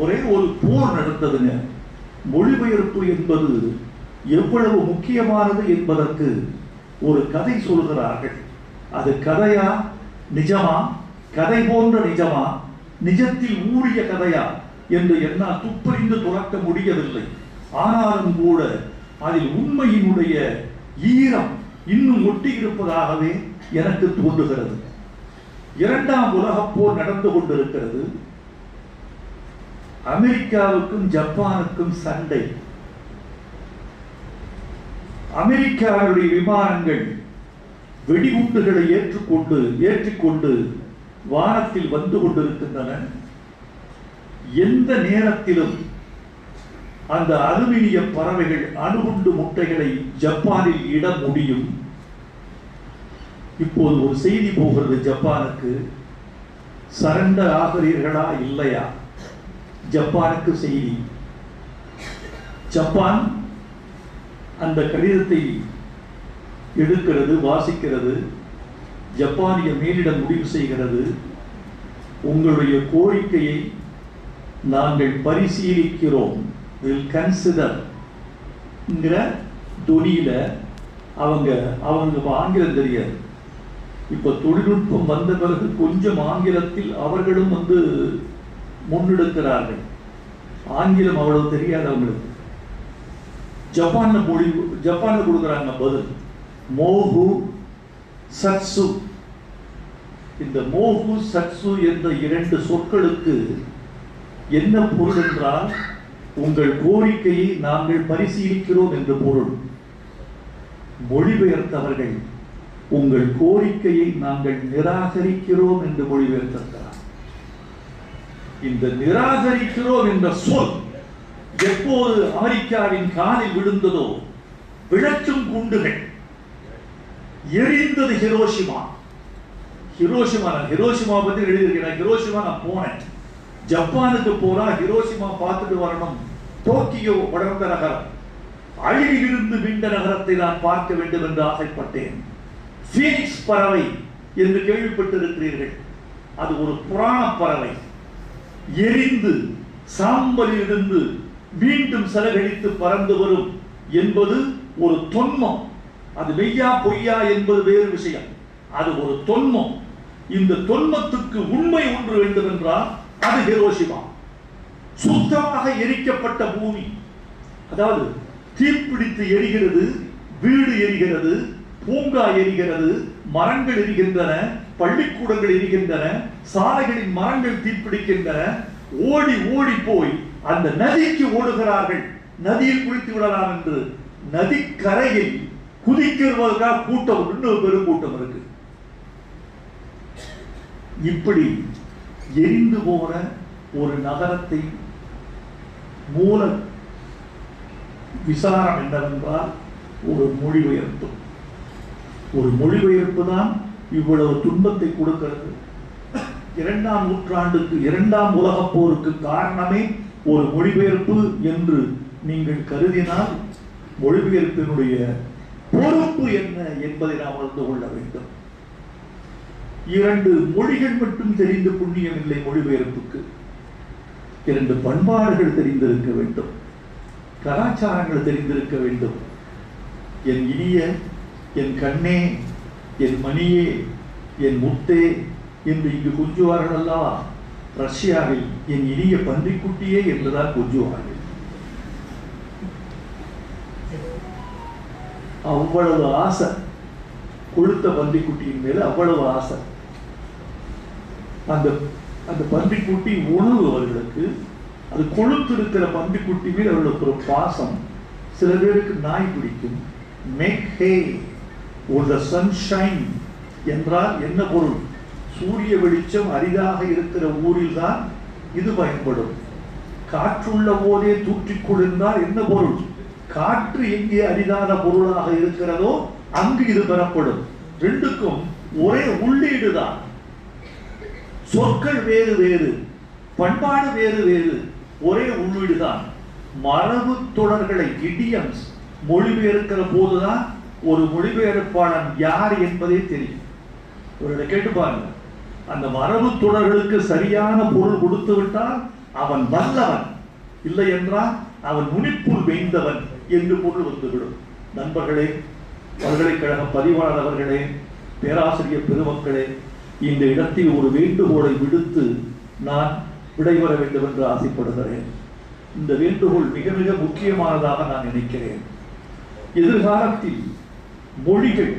ஒரே ஒரு போர் நடந்ததுங்க. மொழிபெயர்ப்பு என்பது எவ்வளவு முக்கியமானது என்பதற்கு ஒரு கதை சொல்கிறார்கள். அது கதையா நிஜமா, கதை போன்ற நிஜமா, நிஜத்தில் ஊறிய கதையா என்று என்னால் துப்பறிந்து துறக்க முடியவில்லை. ஆனாலும் கூட அதில் உண்மையினுடைய ஈரம் இன்னும் ஒட்டி இருப்பதாகவே எனக்கு தோன்றுகிறது. இரண்டாம் உலகப் போர் நடந்து கொண்டிருக்கிறது. அமெரிக்காவுக்கும் ஜப்பானுக்கும் சண்டை. அமெரிக்காவுடைய விமானங்கள் வெடிகுண்டுகளை ஏற்றிக்கொண்டு வானத்தில் வந்து கொண்டிருக்கின்றன. எந்த நேரத்திலும் அந்த அலுமினிய பறவைகள் அணுகுண்டு முட்டைகளை ஜப்பானில் இட முடியும். இப்போது ஒரு செய்தி போகிறது ஜப்பானுக்கு, சரண்டர் ஆகிறீர்களா இல்லையா? ஜப்பானுக்கு செய்தி. ஜப்பான் அந்த கடிதத்தை எடுக்கிறது, வாசிக்கிறது. ஜப்பானிய மேலிடம் முடிவு செய்கிறது, உங்களுடைய கோரிக்கையை நாங்கள் பரிசீலிக்கிறோம், வில் கன்சிடர் என்கிற துணியில அவங்க ஆங்கிலம் தெரியாது. இப்ப தொழில்நுட்பம் வந்த பிறகு கொஞ்சம் ஆங்கிலத்தில் அவர்களும் முன்னெடுக்கிறார்கள். ஆங்கிலம் அவ்வளவு தெரியாது அவங்களுக்கு. ஜப்பான்ல கொடுக்குறாங்க பதில், மோகு சட்சு. இந்த மோகு சட்சு என்ற இரண்டு சொற்களுக்கு என்ன பொருள் என்றால், உங்கள் கோரிக்கையை நாங்கள் பரிசீலிக்கிறோம் என்று பொருள். மொழிபெயர்த்தவர்கள் உங்கள் கோரிக்கையை நாங்கள் நிராகரிக்கிறோம் என்று மொழிபெயர்த்திருக்கிறார். இந்த நிராகரிக்கிறோம் என்ற சொல் எப்போது அமெரிக்காவின் காலில் விழுந்ததோ, விளக்கும் குண்டுகள் எரிந்தது. ஹிரோஷிமா பத்தி எழுதியிருக்கிறேன். ஹிரோஷிமா நான் போனேன். ஜப்பானுக்கு போனா ஹிரோஷிமா பார்த்துட்டு வரணும். டோக்கியோ வளர்ந்த நகரம், அழிவிலிருந்து மீண்ட நகரத்தை நான் பார்க்க வேண்டும் என்று ஆசைப்பட்டேன். பீனிக்ஸ் பறவை என்று கேள்விப்பட்டிருக்கிறீர்கள். அது ஒரு புராண பறவை. எரிந்து சாம்பலில் இருந்து மீண்டும் சலகழித்து பறந்து வரும் என்பது ஒரு தொன்மம். அது மெய்யா பொய்யா என்பது வேறு விஷயம். அது ஒரு தொன்மம். இந்த தொன்மத்துக்கு உண்மை ஒன்று வேண்டும் என்றால் அது ஹிரோஷிமா. சுத்தமாக எரிக்கப்பட்ட பூமி, அதாவது தீப்பிடித்து எரிகிறது, வீடு எரிகிறது, பூங்கா எரிகிறது, மரங்கள் எரிகின்றன, பள்ளிக்கூடங்கள் எரிகின்றன, சாலைகளின் மரங்கள் தீப்பிடிக்கின்றன. ஓடி ஓடி போய் அந்த நதிக்கு ஓடுகிறார்கள், நதியில் குளித்து விடலாம் என்று. நதிக்கரையில் குதிக்கிறவர்களுக்காக கூட்டம், இன்னொரு பெரும் கூட்டம் இருக்கு. இப்படி எரிந்து போன ஒரு நகரத்தை மூல விசாரம் என்னவென்றால் ஒரு மொழிபெயர்ப்பு. ஒரு மொழிபெயர்ப்பு தான் இவ்வளவு துன்பத்தை கொடுக்கிறது. 2ஆம் நூற்றாண்டுக்கு, 2ஆம் உலகப் போருக்கு காரணமே ஒரு மொழிபெயர்ப்பு என்று நீங்கள் கருதினால், மொழிபெயர்ப்பினுடைய பொறுப்பு என்ன என்பதை நாம் உணர்ந்து கொள்ள வேண்டும். 2 மொழிகள் மட்டும் தெரிந்து புண்ணியம் இல்லை மொழிபெயர்ப்புக்கு. 2 பண்பாடுகள் தெரிந்திருக்க வேண்டும், கலாச்சாரங்கள் தெரிந்திருக்க வேண்டும். என் இனிய, என் கண்ணே, என் மணியே, என் முத்தே என்று இங்கு கொஞ்சுவார்கள் அல்லவா? ரஷ்யாவில் என் இனிய பன்றிக்குட்டியே என்றுதான் கொஞ்சுவார்கள். அவ்வளவு ஆசை, கொழுத்த பன்றிக்குட்டியின் மேல அவ்வளவு ஆசை. அந்த பன்றிக்குட்டி உணவு அவர்களுக்கு, அது கொழுத்து இருக்கிற பன்றிக்குட்டி மேல் அவர்களுக்கு ஒரு பாசம். சில பேருக்கு நாய் பிடிக்கும். Make hay or the sunshine என்றால் என்ன பொருள்? சூரிய வெளிச்சம் அரிதாக இருக்கிற ஊரில் தான் இது பயன்படும். காற்றுள்ள போதே தூற்றிக் என்றால் என்ன பொருள்? காற்று எங்கே அரிதான பொருளாக இருக்கிறதோ அங்கு இது பெறப்படும். ரெண்டுக்கும் ஒரே உள்ளீடு தான். சொற்கள் வேறு வேறு, பண்பாடு வேறு வேறு, ஒரே உள்ளீடு தான். மரபு தொடர்களை, இடியம்ஸ் மொழிபெயர்க்கிற போதுதான் ஒரு மொழிபெயர்ப்பாளன் யார் என்பதே தெரியும். ஒரு கேட்டு பாருங்க, அந்த மரபு தொடர்களுக்கு சரியான பொருள் கொடுத்து விட்டால் அவன் வல்லவன், இல்லை என்றால் அவன் நுனிப்புள் வேந்தவன் என்று பொருள் வந்துவிடும். நண்பர்களே, பல்கலைக்கழக பதிவாளர் அவர்களே, பேராசிரியர் பெருமக்களே, இந்த இடத்தில் ஒரு வேண்டுகோளை விடுத்து நான் விடைபெற வேண்டும் என்று ஆசைப்படுகிறேன். இந்த வேண்டுகோள் மிக மிக முக்கியமானதாக நான் நினைக்கிறேன். எதிர்காலத்தில் மொழிகள்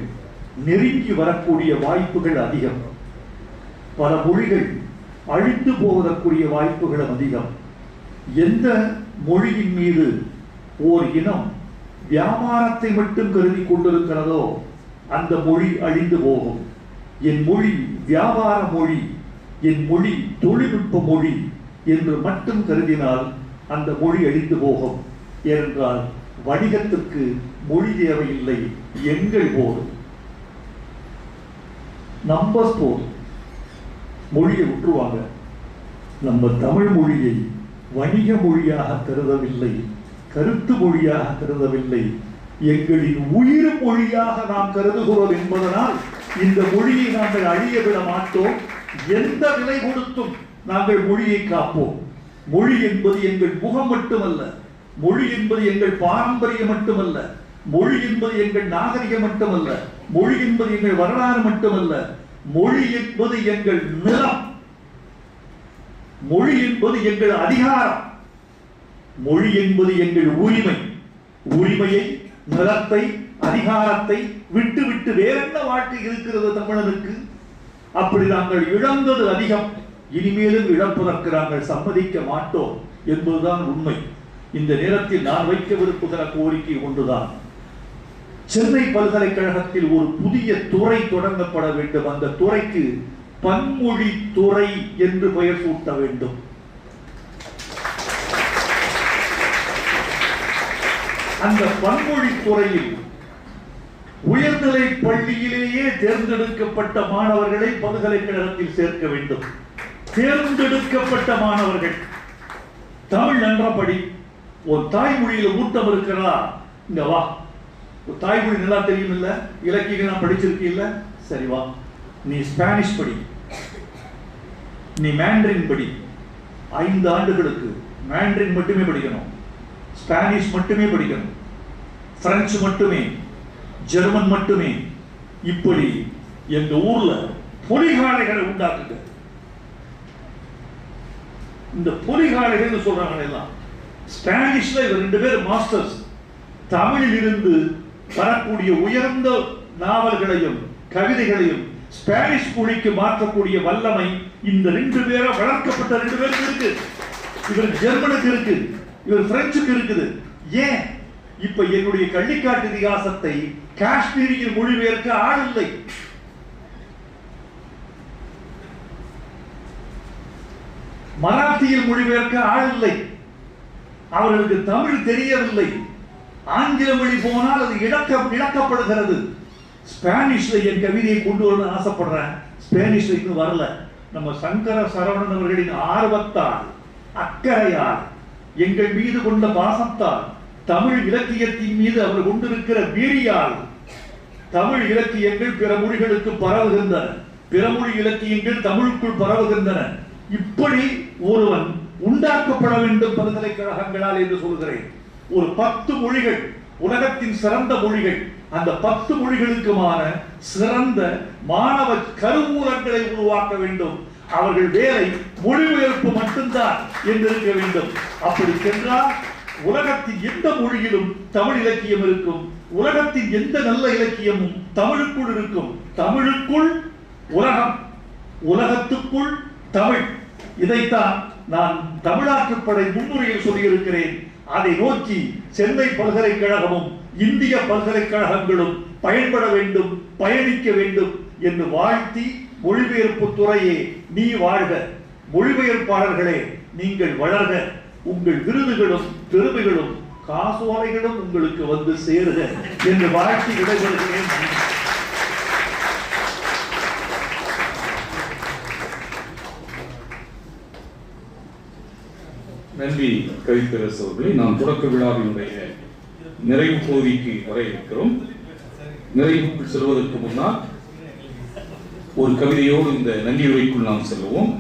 நெருங்கி வரக்கூடிய வாய்ப்புகள் அதிகம். பல மொழிகள் அழிந்து போவதற்குரிய வாய்ப்புகளும் அதிகம். எந்த மொழியின் மீது ஓர் இனம் வியாபாரத்தை மட்டும் கருதி கொண்டிருக்கிறதோ அந்த மொழி அழிந்து போகும். என் மொழி வியாபார மொழி, என் மொழி தொழில்நுட்ப மொழி என்று மட்டும் கருதினால் அந்த மொழி அழிந்து போகும். ஏனென்றால் வணிகத்திற்கு மொழி தேவையில்லை, எண்கள் போதும், நம்பர்ஸ் போதும். மொழியை விட்டுருவாங்க. நம்ம தமிழ் மொழியை வணிக மொழியாக கருதவில்லை, கருத்து மொழியாக கருதவில்லை, எங்களின் உயிர் மொழியாக நாம் கருதுகிறோம் என்பதனால் இந்த மொழியை நாங்கள் அழிய விட மாட்டோம். எந்த விலை கொடுத்தும் நாங்கள் மொழியை காப்போம். மொழி என்பது எங்கள் முகம் மட்டுமல்ல, மொழி என்பது எங்கள் பாரம்பரியம் மட்டுமல்ல, மொழி என்பது எங்கள் நாகரிகம் மட்டுமல்ல, மொழி என்பது எங்கள் வரலாறு மட்டுமல்ல, மொழி என்பது எங்கள் நிலம், மொழி என்பது எங்கள் அதிகாரம், மொழி என்பது எங்கள் உரிமை. உரிமையை, நிலத்தை, அதிகாரத்தை விட்டு விட்டு வேற என்ன வாழ்க்கை இருக்கிறது தமிழனுக்கு? அப்படி நாங்கள் இழந்தது அதிகம். இனிமேலும் இழப்பதற்கு நாங்கள் சம்மதிக்க மாட்டோம் என்பதுதான் உண்மை. இந்த நேரத்தில் நான் வைக்க விரும்புகிற கோரிக்கை ஒன்றுதான். சென்னை பல்கலைக்கழகத்தில் ஒரு புதிய துறை தொடங்கப்பட வேண்டும். அந்த துறைக்கு பன்மொழி துறை என்று பெயர் சூட்ட வேண்டும். அந்த பன்மொழி துறையில் உயர்நிலை பள்ளியிலேயே தேர்ந்தெடுக்கப்பட்ட மாணவர்களை பல்கலைக்கழகத்தில் சேர்க்க வேண்டும். தேர்ந்தெடுக்கப்பட்ட மாணவர்கள் தமிழ் நன்றபடி, ஒரு தாய்மொழியில ஊட்டம் இருக்கிறதா, இங்க வா. தாய்மொழி நல்லா தெரியும் இல்ல, இலக்கியம் படிச்சிருக்கீல்ல, சரி வா. நீ ஸ்பானிஷ் படி, நீ மேண்ட்ரின் படி. 5 ஆண்டுகளுக்கு மேண்ட்ரின் மட்டுமே படிக்கணும், ஸ்பானிஷ் மட்டுமே படிக்கணும், பிரெஞ்சு மட்டுமே, ஜெர்மன் மட்டுமே. இப்படி எங்க ஊர்ல பொலிகாலைகளை உண்டாக்குங்க. இந்த பொலிகாலைகள் சொல்றாங்க எல்லாம் ஸ்பானிஷ்ல. இவர் 2 பேர் மாஸ்டர்ஸ். தமிழில் இருந்து வரக்கூடிய உயர்ந்த நாவல்களையும் கவிதைகளையும் ஸ்பானிஷ் மொழிக்கு மாற்றக்கூடிய வல்லமை இந்த 2 பேரை வளர்க்கப்பட்ட 2 பேருக்கு இருக்கு. இவர் ஜெர்மனுக்கு இருக்கு, இவர் பிரெஞ்சுக்கு இருக்குது. ஏன்? இப்ப என்னுடைய கள்ளிக்காட்டு இதிகாசத்தை காஷ்மீரியில் மொழிபெயர்க்க ஆள் இல்லை. மராத்தியில் மொழிபெயர்க்க ஆள் இல்லை. அவர்களுக்கு தமிழ் தெரியவில்லை. ஆங்கில மொழி போனால் அது இழக்கப்படுகிறது. ஸ்பானிஷ்ல என் கவிதையை கொண்டு வரணும்னு ஆசைப்படுறேன். ஸ்பானிஷ்ல இன்னும் வரல. நம்ம சங்கர சரவணன் அவர்களின் ஆர்வத்தால், அக்கறையால், எங்கள் மீது கொண்ட பாசத்தால், தமிழ் இலக்கியத்தின் மீது அவர் கொண்டிருக்கிற வீரியால் தமிழ் இலக்கியங்கள் பிற மொழிகளுக்கு பரவுகின்றன, பிற மொழி இலக்கியங்கள் தமிழுக்குள் பரவுகின்றன. இப்படி ஒருவன் உண்டாக்கப்பட வேண்டும் பல்கலைக்கழகங்களால் என்று சொல்கிறேன். ஒரு 10 மொழிகள் உலகத்தின் சிறந்த மொழிகள், அந்த 10 மொழிகளுக்குமான சிறந்த மாணவ கருவூலங்களை உருவாக்க வேண்டும். அவர்கள் வேலை மொழிபெயர்ப்பு மட்டும்தான் என்று இருக்க வேண்டும். அப்படி சென்றால் உலகத்தின் எந்த மொழியிலும் தமிழ் இலக்கியம் இருக்கும். உலகத்தின் எந்த நல்ல இலக்கியமும் தமிழுக்குள் இருக்கும். தமிழுக்குள் உலகம், உலகத்துக்குள் தமிழ். இதைத்தான் நான் தமிழாற்றுப்படை முன்னுரையில் சொல்லியிருக்கிறேன். அதை நோக்கி சென்னை பல்கலைக்கழகமும் இந்திய பல்கலைக்கழகங்களும் பயன்பட வேண்டும், பயணிக்க வேண்டும் என்று வாழ்த்தி, மொழிபெயர்ப்பு துறையே நீ வாழ்க, மொழிபெயர்ப்பாளர்களே நீங்கள் வளர்க, உங்கள் விருதுகளும் பெருமைகளும் காசோலைகளும் உங்களுக்கு வந்து சேருக என்று வாழ்த்தி விடைபெறுகிறேன். நன்றி கவிப்பேரரசு அவர்களே. நாம் தொடக்க விழாவினுடைய நிறைவு பகுதிக்கு வர இருக்கிறோம். நிறைவுக்குள் செல்வதற்கு முன்னால் ஒரு கவிதையோடு இந்த நன்றியுரைக்குள் நாம் செல்வோம்.